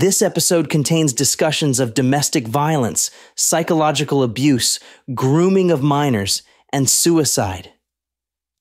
This episode contains discussions of domestic violence, psychological abuse, grooming of minors, and suicide.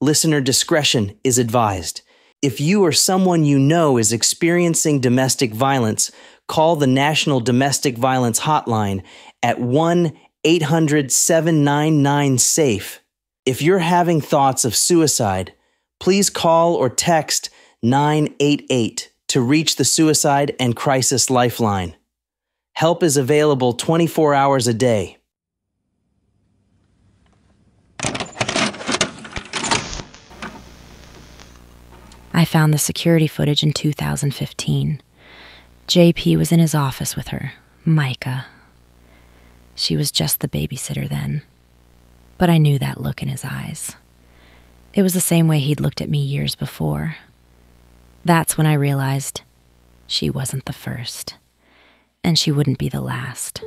Listener discretion is advised. If you or someone you know is experiencing domestic violence, call the National Domestic Violence Hotline at 1-800-799-SAFE. If you're having thoughts of suicide, please call or text 988 to reach the Suicide and Crisis Lifeline. Help is available 24 hours a day. I found the security footage in 2015. JP was in his office with her, Mica. She was just the babysitter then, but I knew that look in his eyes. It was the same way he'd looked at me years before. That's when I realized she wasn't the first, and she wouldn't be the last.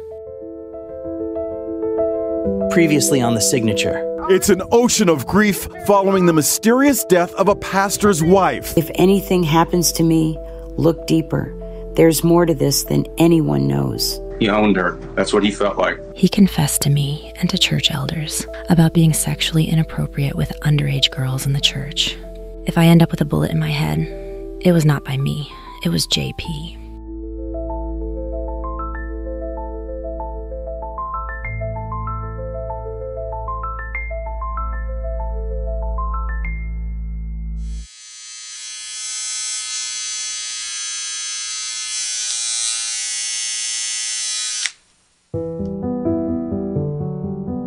Previously on The Signature. It's an ocean of grief following the mysterious death of a pastor's wife. If anything happens to me, look deeper. There's more to this than anyone knows. He owned her. That's what he felt like. He confessed to me and to church elders about being sexually inappropriate with underage girls in the church. If I end up with a bullet in my head, it was not by me. It was JP.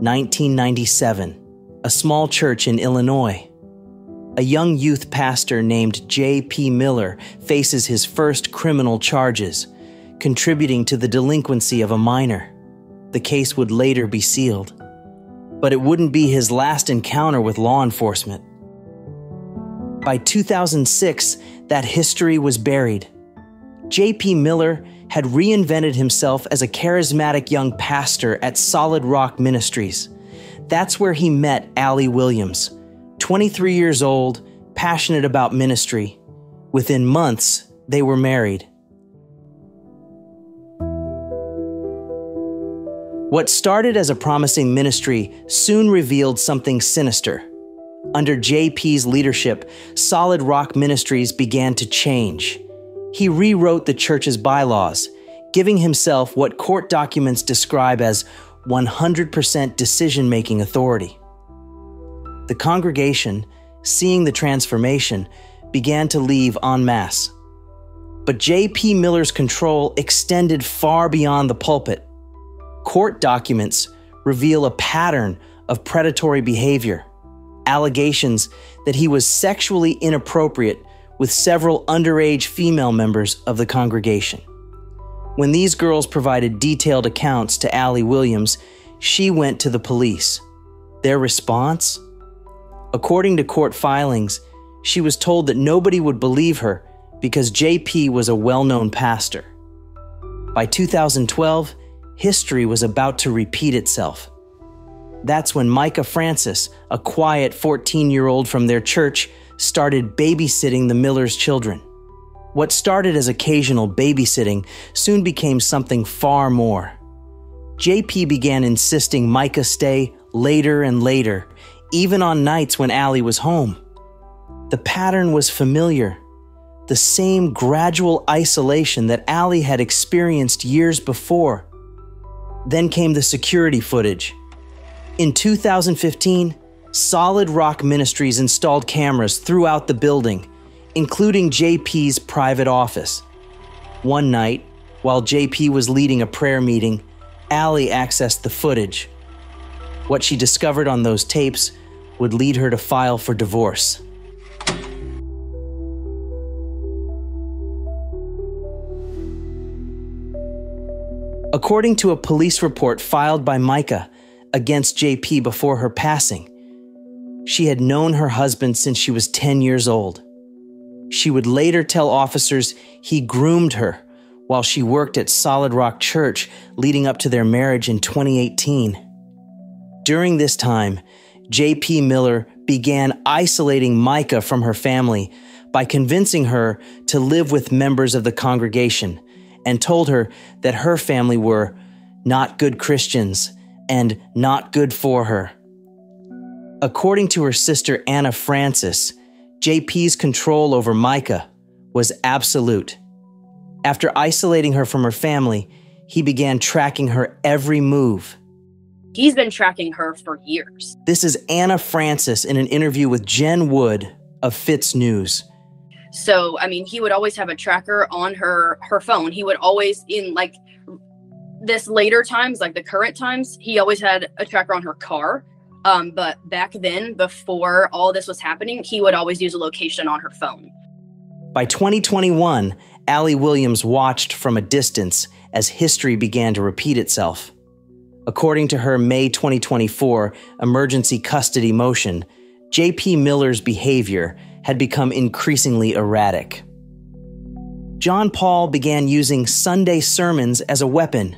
(1997), a small church in Illinois. A young youth pastor named J.P. Miller faces his first criminal charges, contributing to the delinquency of a minor. The case would later be sealed. But it wouldn't be his last encounter with law enforcement. By 2006, that history was buried. J.P. Miller had reinvented himself as a charismatic young pastor at Solid Rock Ministries. That's where he met Allie Williams, 23 years old, passionate about ministry. Within months, they were married. What started as a promising ministry soon revealed something sinister. Under JP's leadership, Solid Rock Ministries began to change. He rewrote the church's bylaws, giving himself what court documents describe as 100% decision-making authority. The congregation, seeing the transformation, began to leave en masse. But J.P. Miller's control extended far beyond the pulpit. Court documents reveal a pattern of predatory behavior, allegations that he was sexually inappropriate with several underage female members of the congregation. When these girls provided detailed accounts to Allie Williams, she went to the police. Their response? According to court filings, she was told that nobody would believe her because JP was a well-known pastor. By 2012, history was about to repeat itself. That's when Mica Francis, a quiet 14-year-old from their church, started babysitting the Millers' children. What started as occasional babysitting soon became something far more. JP began insisting Mica stay later and later, even on nights when Allie was home. The pattern was familiar, the same gradual isolation that Allie had experienced years before. Then came the security footage. In 2015, Solid Rock Ministries installed cameras throughout the building, including JP's private office. One night, while JP was leading a prayer meeting, Allie accessed the footage. What she discovered on those tapes would lead her to file for divorce. According to a police report filed by Mica against JP before her passing, she had known her husband since she was 10 years old. She would later tell officers he groomed her while she worked at Solid Rock Church leading up to their marriage in 2018. During this time, J.P. Miller began isolating Mica from her family by convincing her to live with members of the congregation and told her that her family were not good Christians and not good for her. According to her sister Anna Francis, JP's control over Mica was absolute. After isolating her from her family, he began tracking her every move. He's been tracking her for years. This is Anna Francis in an interview with Jen Wood of Fitz News. So, I mean, he would always have a tracker on her phone. He would always, in like this later times, like the current times, he always had a tracker on her car. But back then, before all this was happening, he would always use a location on her phone. By 2021, Allie Williams watched from a distance as history began to repeat itself. According to her May 2024 emergency custody motion, JP Miller's behavior had become increasingly erratic. John Paul began using Sunday sermons as a weapon.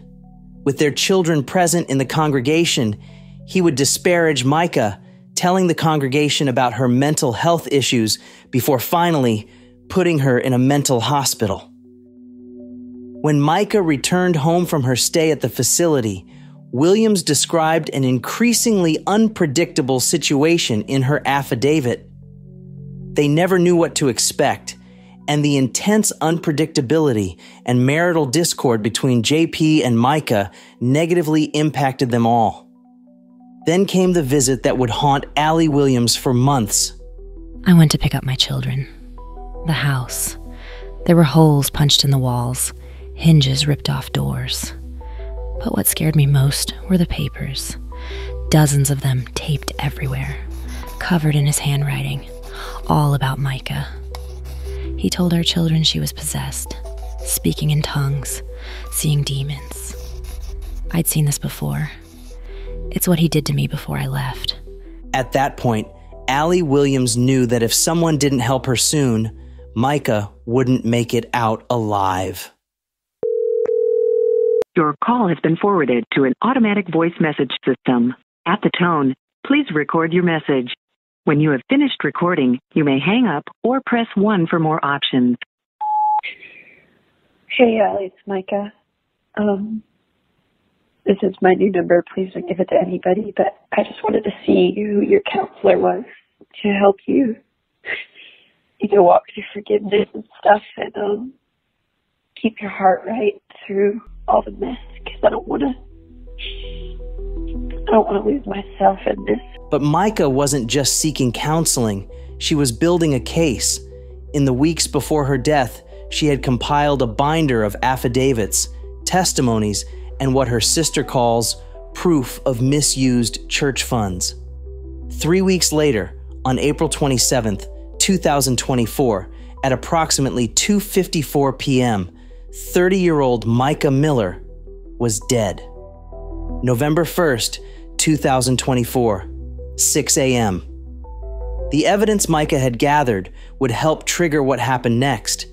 With their children present in the congregation, he would disparage Mica, telling the congregation about her mental health issues before finally putting her in a mental hospital. When Mica returned home from her stay at the facility, Williams described an increasingly unpredictable situation in her affidavit. They never knew what to expect, and the intense unpredictability and marital discord between JP and Mica negatively impacted them all. Then came the visit that would haunt Allie Williams for months. I went to pick up my children. The house. There were holes punched in the walls, hinges ripped off doors. But what scared me most were the papers. Dozens of them taped everywhere, covered in his handwriting, all about Mica. He told our children she was possessed, speaking in tongues, seeing demons. I'd seen this before. It's what he did to me before I left. At that point, Allie Williams knew that if someone didn't help her soon, Mica wouldn't make it out alive. Your call has been forwarded to an automatic voice message system. At the tone, please record your message. When you have finished recording, you may hang up or press 1 for more options. Hey, Allie, it's Mica. This is my new number. Please don't give it to anybody, but I just wanted to see who your counselor was to help you, walk through forgiveness and stuff and keep your heart right through all the mess, because I don't want to lose myself in this. But Mica wasn't just seeking counseling. She was building a case. In the weeks before her death, she had compiled a binder of affidavits, testimonies, and what her sister calls proof of misused church funds. 3 weeks later, on April 27th, 2024, at approximately 2:54 p.m., 30-year-old Mica Miller was dead. November 1st, 2024, 6 a.m. The evidence Mica had gathered would help trigger what happened next.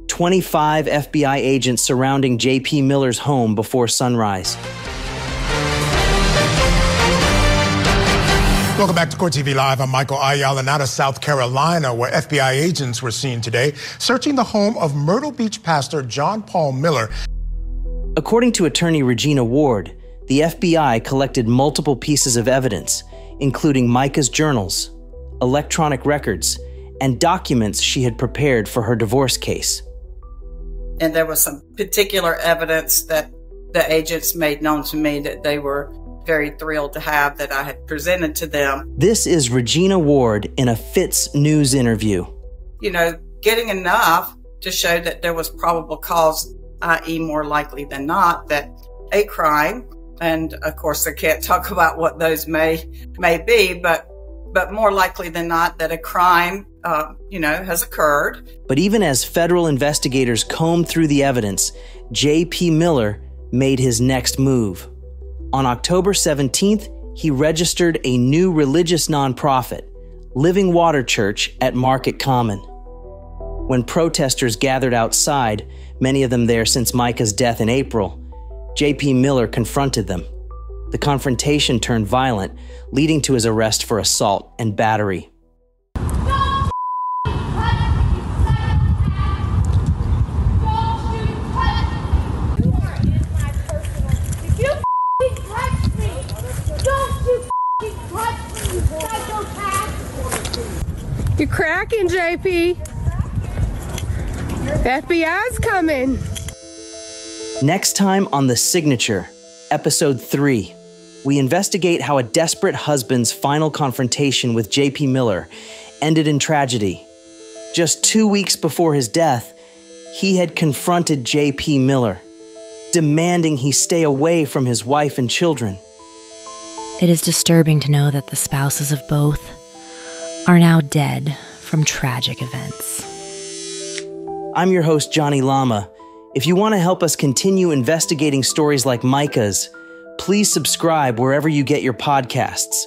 25 FBI agents surrounding JP Miller's home before sunrise. Welcome back to Court TV Live. I'm Michael Ayala, and out of South Carolina, where FBI agents were seen today searching the home of Myrtle Beach pastor John Paul Miller. According to attorney Regina Ward, the FBI collected multiple pieces of evidence, including Mica's journals, electronic records, and documents she had prepared for her divorce case. And there was some particular evidence that the agents made known to me that they were very thrilled to have that I had presented to them. This is Regina Ward in a Fitz News interview. Getting enough to show that there was probable cause, i.e. more likely than not, that a crime, and of course I can't talk about what those may be, but more likely than not that a crime, has occurred. But even as federal investigators combed through the evidence, J.P. Miller made his next move. On October 17th, he registered a new religious nonprofit, Living Water Church at Market Common. When protesters gathered outside, many of them there since Mica's death in April, J.P. Miller confronted them. The confrontation turned violent, leading to his arrest for assault and battery. You're cracking, JP. FBI's coming. Next time on The Signature, Episode 3, we investigate how a desperate husband's final confrontation with J.P. Miller ended in tragedy. Just 2 weeks before his death, he had confronted J.P. Miller, demanding he stay away from his wife and children. It is disturbing to know that the spouses of both are now dead from tragic events. I'm your host, Johnny Lama. If you want to help us continue investigating stories like Mica's, please subscribe wherever you get your podcasts.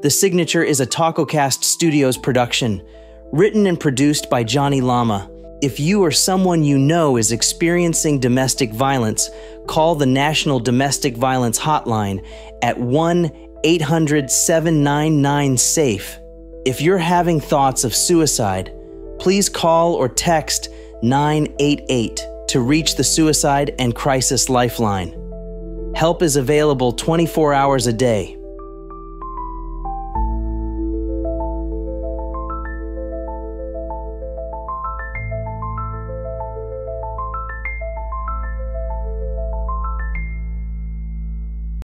The Signature is a TacoCast Studios production, written and produced by Johnny Lama. If you or someone you know is experiencing domestic violence, call the National Domestic Violence Hotline at 1-800-799-SAFE. If you're having thoughts of suicide, please call or text 988 to reach the Suicide and Crisis Lifeline. Help is available 24 hours a day.